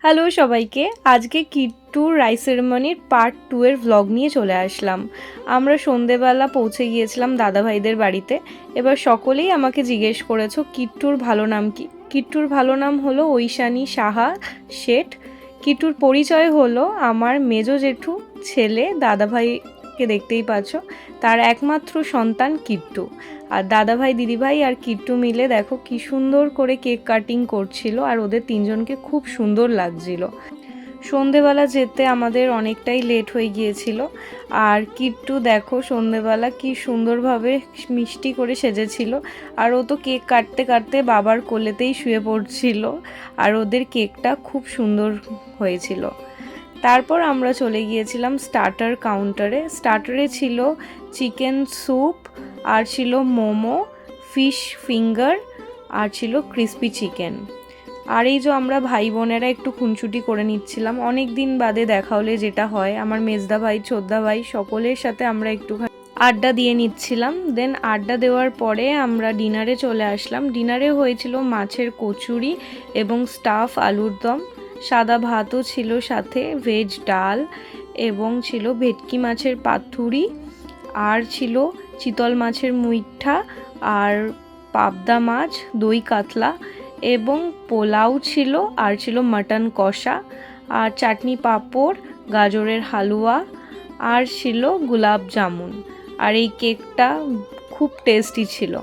Hello সবাইকে, আজকে কিট্টুর rice সেরেমনির part 2 এর ভ্লগ নিয়ে চলে আসলাম। আমরা সন্ধেবেলা পৌঁছে গিয়েছিলাম দাদাভাইদের বাড়িতে। এবার সকলেই আমাকে জিজ্ঞেস করেছো কিট্টুর ভালো নাম কি। কিট্টুর ভালো নাম হলো ঐশানী সাহা শেঠ। কিট্টুর পরিচয় হলো আমার মেজো জেঠু ছেলে, দাদাভাইকে দেখতেই পাচ্ছ, তার একমাত্র সন্তান কিট্টু। আর দাদাভাই দিদিভাই আর কিট্টু মিলে দেখো কি সুন্দর করে কেক কাটিং করছিল, আর ওদের তিনজনকে খুব সুন্দর লাগছিল। সন্ধেবেলা যেতে আমাদের অনেকটাই লেট হয়ে গিয়েছিল। আর কিট্টু দেখো সন্ধেবেলা কি সুন্দরভাবে মিষ্টি করে সেজেছিল, আর ও তো কেক কাটতে কাটতে বাবার কোলেতেই শুয়ে পড়ছিল। আর ওদের কেকটা খুব সুন্দর হয়েছিল। তারপর আমরা চলে গিয়েছিলাম স্টার্টার কাউন্টারে। স্টার্টারে ছিল চিকেন স্যুপ, আর ছিল মোমো, ফিশ ফিঙ্গার, আর ছিল ক্রিস্পি চিকেন। আর এই যে আমরা ভাই বোনেরা একটু খুনসুটি করে নিচ্ছিলাম, অনেক দিন বাদে দেখা হলে যেটা হয়, আমার মেজদা ভাই ছোদ্দা ভাই সকলের সাথে আমরা একটুখানি আড্ডা দিয়ে নিচ্ছিলাম। দেন আড্ডা দেওয়ার পরে আমরা ডিনারে চলে আসলাম। ডিনারে হয়েছিল মাছের কচুরি এবং স্টাফ আলুর দম, সাদা ভাতও ছিল, সাথে ভেজ ডাল, এবং ছিল ভেটকি মাছের পাতুরি, আর ছিল চিতল মাছের মুইঠা, আর পাবদা মাছ, দই কাতলা, এবং পোলাও ছিল, আর ছিল মাটন কষা, আর চাটনি পাঁপড়, গাজরের হালুয়া, আর ছিল গোলাপ জামুন। আর এই কেকটা খুব টেস্টি ছিল।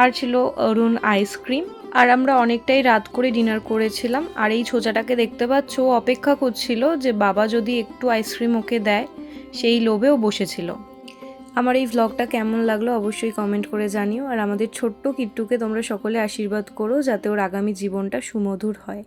আর ছিল অরুণ আইসক্রিম। আর আমরা অনেকটাই রাত করে ডিনার করেছিলাম। আর এই ছোচাটাকে দেখতে পাচ্ছ, অপেক্ষা করছিল যে বাবা যদি একটু আইসক্রিম ওকে দেয়, সেই লোভেও বসেছিল। আমার এই ভ্লগটা কেমন লাগলো অবশ্যই কমেন্ট করে জানিও। আর আমাদের ছোট্ট কিট্টুকে তোমরা সকলে আশীর্বাদ করো যাতে ওর আগামী জীবনটা সুমধুর হয়।